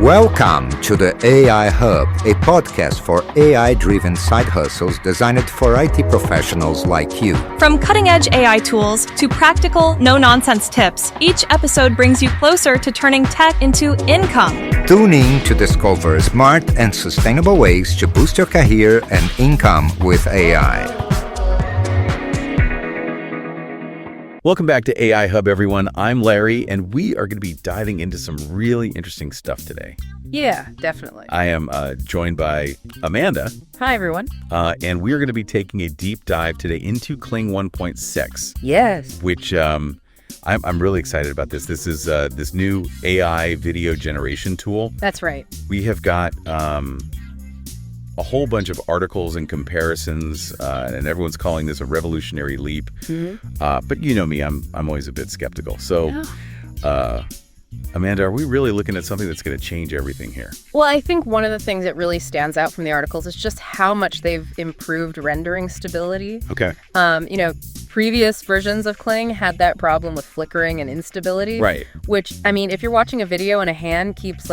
Welcome to the AI Hub, a podcast for AI-driven side hustles designed for IT professionals like you. From cutting-edge AI tools to practical, no-nonsense tips, each episode brings you closer to turning tech into income. Tune in to discover smart and sustainable ways to boost your career and income with AI. Welcome back to AI Hub, everyone. I'm Larry, and we are going to be diving into some really interesting stuff today. Yeah, definitely. I am joined by Amanda. Hi, everyone. And we are going to be taking a deep dive today into Kling 1.6. Yes. Which I'm really excited about this. This is this new AI video generation tool. That's right. We have got a whole bunch of articles and comparisons, and everyone's calling this a revolutionary leap. Mm-hmm. But you know me, I'm always a bit skeptical. So, Amanda, are we really looking at something that's going to change everything here? Well, I think one of the things that really stands out from the articles is just how much they've improved rendering stability. Okay. Previous versions of Kling had that problem with flickering and instability. Right. Which, I mean, if you're watching a video and a hand keeps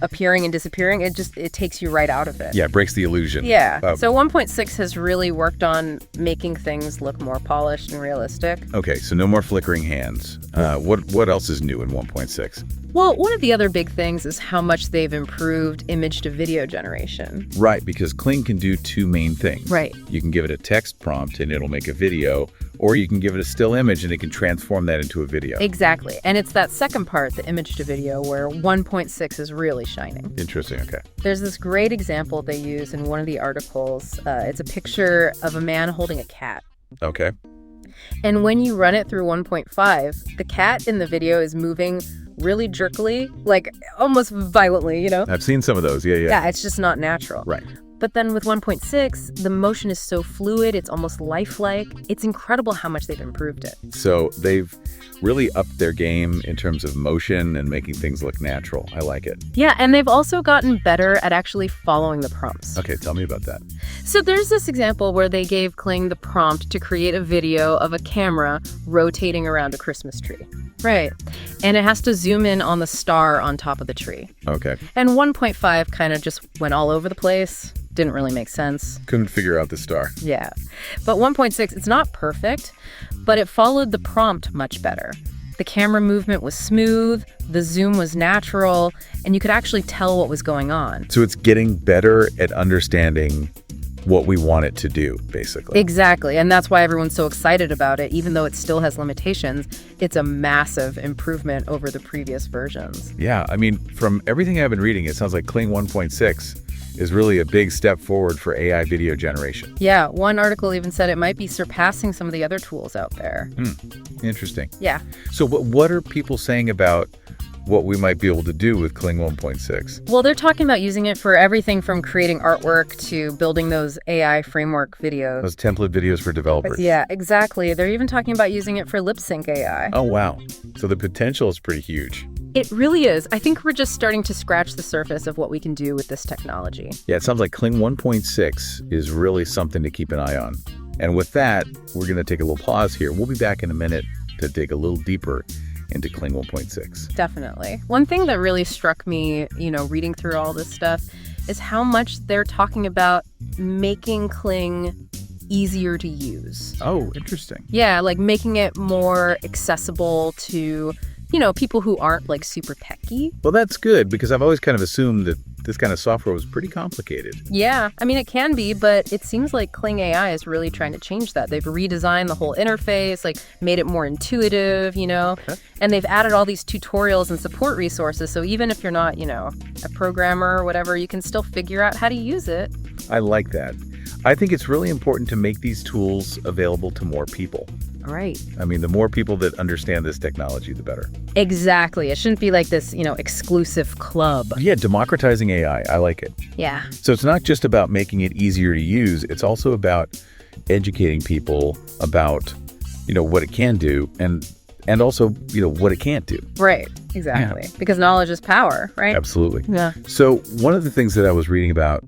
appearing and disappearing, it takes you right out of it. Yeah, it breaks the illusion. Yeah. So 1.6 has really worked on making things look more polished and realistic. Okay, so no more flickering hands. What else is new in 1.6? Well, one of the other big things is how much they've improved image to video generation. Right, because Kling can do two main things. Right. You can give it a text prompt and it'll make a video, or you can give it a still image and it can transform that into a video. Exactly. And it's that second part, the image to video, where 1.6 is really shining. Interesting, okay. There's this great example they use in one of the articles. It's a picture of a man holding a cat. Okay. And when you run it through 1.5, the cat in the video is moving really jerkily, like almost violently, you know? I've seen some of those, yeah. Yeah, it's just not natural. Right. But then with 1.6, the motion is so fluid, it's almost lifelike. It's incredible how much they've improved it. So they've really upped their game in terms of motion and making things look natural. I like it. Yeah, and they've also gotten better at actually following the prompts. Okay, tell me about that. So there's this example where they gave Kling the prompt to create a video of a camera rotating around a Christmas tree. Right. And it has to zoom in on the star on top of the tree. Okay. And 1.5 kind of just went all over the place. Didn't really make sense. Couldn't figure out the star. Yeah. But 1.6, it's not perfect, but it followed the prompt much better. The camera movement was smooth, the zoom was natural, and you could actually tell what was going on. So it's getting better at understanding what we want it to do, basically. Exactly. And that's why everyone's so excited about it. Even though it still has limitations, it's a massive improvement over the previous versions. Yeah. I mean, from everything I've been reading, it sounds like Kling 1.6 is really a big step forward for AI video generation. Yeah. One article even said it might be surpassing some of the other tools out there. Interesting. Yeah. So what are people saying about what we might be able to do with Kling 1.6? Well, they're talking about using it for everything from creating artwork to building those AI framework videos. Those template videos for developers. Yeah, exactly. They're even talking about using it for lip sync AI. Oh, wow. So the potential is pretty huge. It really is. I think we're just starting to scratch the surface of what we can do with this technology. Yeah, it sounds like Kling 1.6 is really something to keep an eye on. And with that, we're going to take a little pause here. We'll be back in a minute to dig a little deeper into Kling 1.6. Definitely. One thing that really struck me, reading through all this stuff is how much they're talking about making Kling easier to use. Oh, interesting. Yeah, like making it more accessible to people who aren't super techy. Well, that's good because I've always kind of assumed that this kind of software was pretty complicated. Yeah, I mean, it can be, but it seems like Kling AI is really trying to change that. They've redesigned the whole interface, made it more intuitive, Okay. And they've added all these tutorials and support resources. So even if you're not, a programmer or whatever, you can still figure out how to use it. I like that. I think it's really important to make these tools available to more people. Right. I mean, the more people that understand this technology, the better. Exactly. It shouldn't be like this, exclusive club. Yeah, democratizing AI. I like it. Yeah. So it's not just about making it easier to use. It's also about educating people about, what it can do and also, what it can't do. Right. Exactly. Yeah. Because knowledge is power, right? Absolutely. Yeah. So one of the things that I was reading about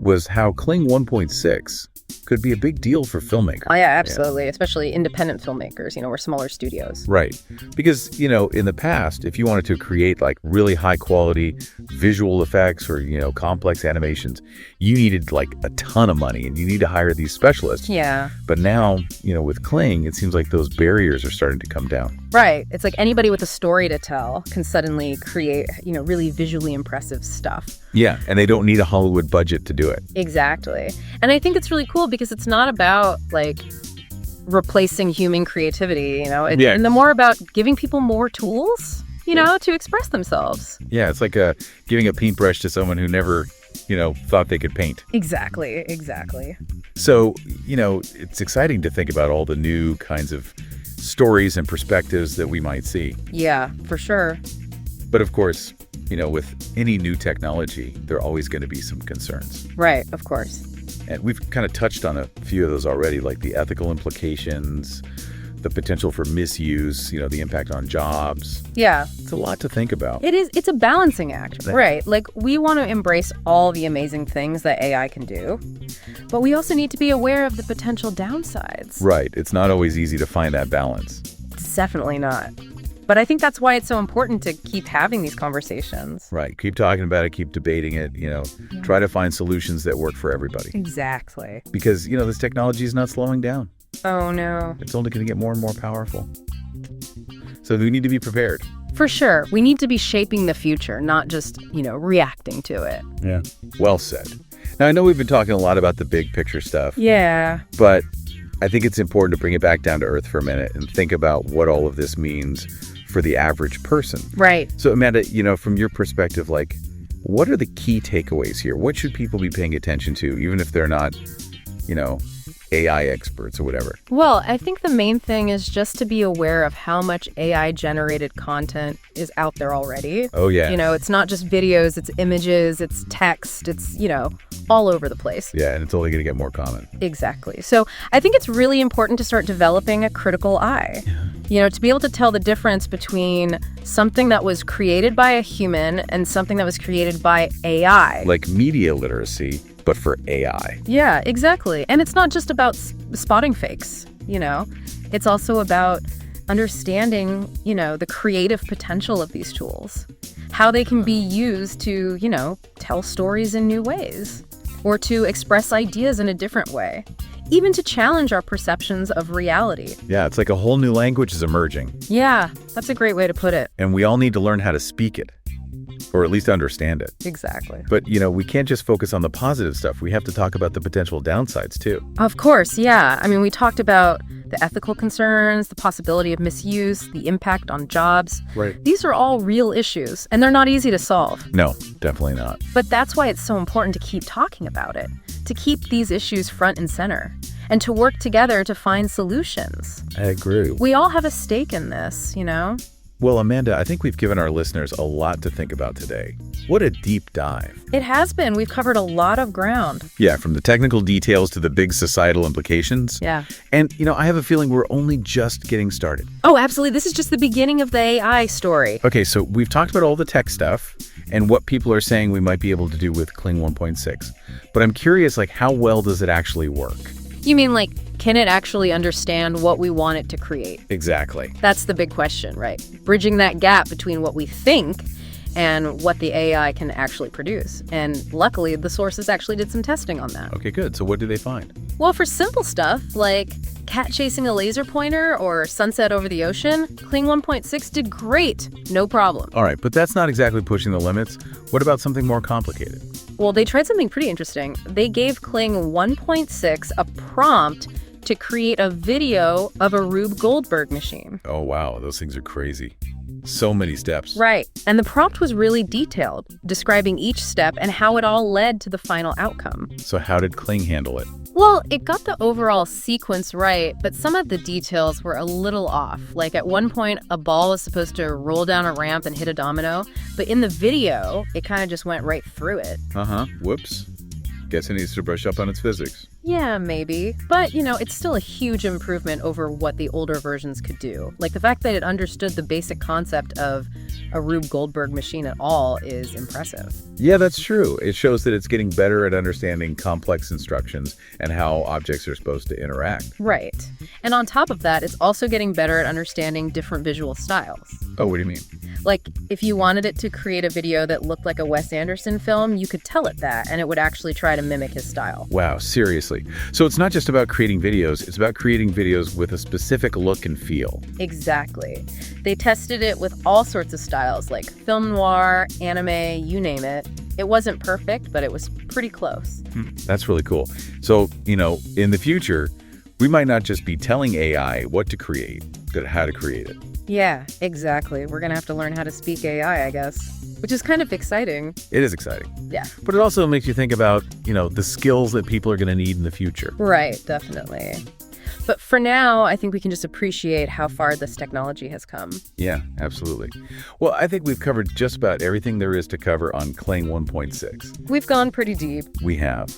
was how Kling 1.6 could be a big deal for filmmakers. Oh, yeah, absolutely. Especially independent filmmakers, or smaller studios. Right. Because, in the past, if you wanted to create like really high quality visual effects or, complex animations, you needed like a ton of money and you need to hire these specialists. Yeah. But now, with Kling, it seems like those barriers are starting to come down. Right. It's like anybody with a story to tell can suddenly create, really visually impressive stuff. Yeah. And they don't need a Hollywood budget to do it. Exactly. And I think it's really cool because it's not about like replacing human creativity, and more about giving people more tools, to express themselves. Yeah. It's like giving a paintbrush to someone who never, thought they could paint. Exactly. So, it's exciting to think about all the new kinds of stories and perspectives that we might see. Yeah, for sure. But of course, with any new technology, there are always going to be some concerns. Right, of course. And we've kind of touched on a few of those already, like the ethical implications, the potential for misuse, the impact on jobs. Yeah. It's a lot to think about. It is. It's a balancing act, right? Like, we want to embrace all the amazing things that AI can do, but we also need to be aware of the potential downsides. Right. It's not always easy to find that balance. It's definitely not. But I think that's why it's so important to keep having these conversations. Right. Keep talking about it, keep debating it, try to find solutions that work for everybody. Exactly. Because, this technology is not slowing down. Oh, no. It's only going to get more and more powerful. So we need to be prepared. For sure. We need to be shaping the future, not just, reacting to it. Yeah. Well said. Now, I know we've been talking a lot about the big picture stuff. Yeah. But I think it's important to bring it back down to earth for a minute and think about what all of this means for the average person. Right. So, Amanda, from your perspective, like, what are the key takeaways here? What should people be paying attention to, even if they're not, AI experts or whatever? Well, I think the main thing is just to be aware of how much AI-generated content is out there already. Oh, yeah. It's not just videos, it's images, it's text, it's, all over the place. Yeah, and it's only going to get more common. Exactly. So I think it's really important to start developing a critical eye. To be able to tell the difference between something that was created by a human and something that was created by AI. Like media literacy, but for AI. Yeah, exactly. And it's not just about spotting fakes, It's also about understanding, the creative potential of these tools. How they can be used to, tell stories in new ways. Or to express ideas in a different way. Even to challenge our perceptions of reality. Yeah, it's like a whole new language is emerging. Yeah, that's a great way to put it. And we all need to learn how to speak it. Or at least understand it. Exactly. But, we can't just focus on the positive stuff. We have to talk about the potential downsides, too. Of course, yeah. I mean, we talked about the ethical concerns, the possibility of misuse, the impact on jobs. Right. These are all real issues, and they're not easy to solve. No, definitely not. But that's why it's so important to keep talking about it, to keep these issues front and center, and to work together to find solutions. I agree. We all have a stake in this, Well, Amanda, I think we've given our listeners a lot to think about today. What a deep dive. It has been. We've covered a lot of ground. Yeah, from the technical details to the big societal implications. Yeah. And, I have a feeling we're only just getting started. Oh, absolutely. This is just the beginning of the AI story. Okay, so we've talked about all the tech stuff and what people are saying we might be able to do with Kling 1.6. But I'm curious, how well does it actually work? You mean, can it actually understand what we want it to create? Exactly. That's the big question, right? Bridging that gap between what we think and what the AI can actually produce. And luckily, the sources actually did some testing on that. Okay, good. So what did they find? Well, for simple stuff like cat chasing a laser pointer or sunset over the ocean, Kling 1.6 did great. No problem. All right, but that's not exactly pushing the limits. What about something more complicated? Well, they tried something pretty interesting. They gave Kling 1.6 a prompt to create a video of a Rube Goldberg machine. Oh, wow. Those things are crazy. So many steps. Right. And the prompt was really detailed, describing each step and how it all led to the final outcome. So how did Kling handle it? Well, it got the overall sequence right, but some of the details were a little off. Like at one point, a ball was supposed to roll down a ramp and hit a domino, but in the video, it kind of just went right through it. Uh-huh. Whoops. Guess it needs to brush up on its physics. Yeah, maybe. But, it's still a huge improvement over what the older versions could do. Like, the fact that it understood the basic concept of a Rube Goldberg machine at all is impressive. Yeah, that's true. It shows that it's getting better at understanding complex instructions and how objects are supposed to interact. Right. And on top of that, it's also getting better at understanding different visual styles. Oh, what do you mean? Like, if you wanted it to create a video that looked like a Wes Anderson film, you could tell it that, and it would actually try to mimic his style. Wow, seriously. So it's not just about creating videos, it's about creating videos with a specific look and feel. Exactly. They tested it with all sorts of styles, like film noir, anime, you name it. It wasn't perfect, but it was pretty close. That's really cool. So, in the future, we might not just be telling AI what to create, but how to create it. Yeah, exactly. We're going to have to learn how to speak AI, I guess, which is kind of exciting. It is exciting. Yeah. But it also makes you think about, the skills that people are going to need in the future. Right, definitely. But for now, I think we can just appreciate how far this technology has come. Yeah, absolutely. Well, I think we've covered just about everything there is to cover on Kling 1.6. We've gone pretty deep. We have.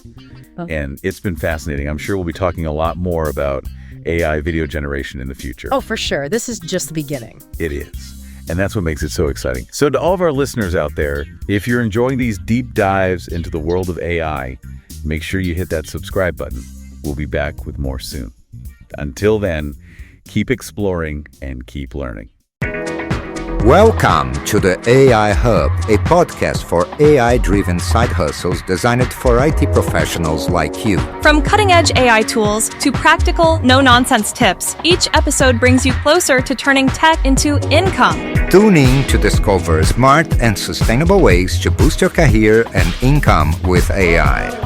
And it's been fascinating. I'm sure we'll be talking a lot more about AI video generation in the future. Oh, for sure. This is just the beginning. It is. And that's what makes it so exciting. So to all of our listeners out there, if you're enjoying these deep dives into the world of AI, make sure you hit that subscribe button. We'll be back with more soon. Until then, keep exploring and keep learning. Welcome to the AI Hub, a podcast for AI-driven side hustles designed for IT professionals like you. From cutting-edge AI tools to practical, no-nonsense tips, each episode brings you closer to turning tech into income. Tune in to discover smart and sustainable ways to boost your career and income with AI.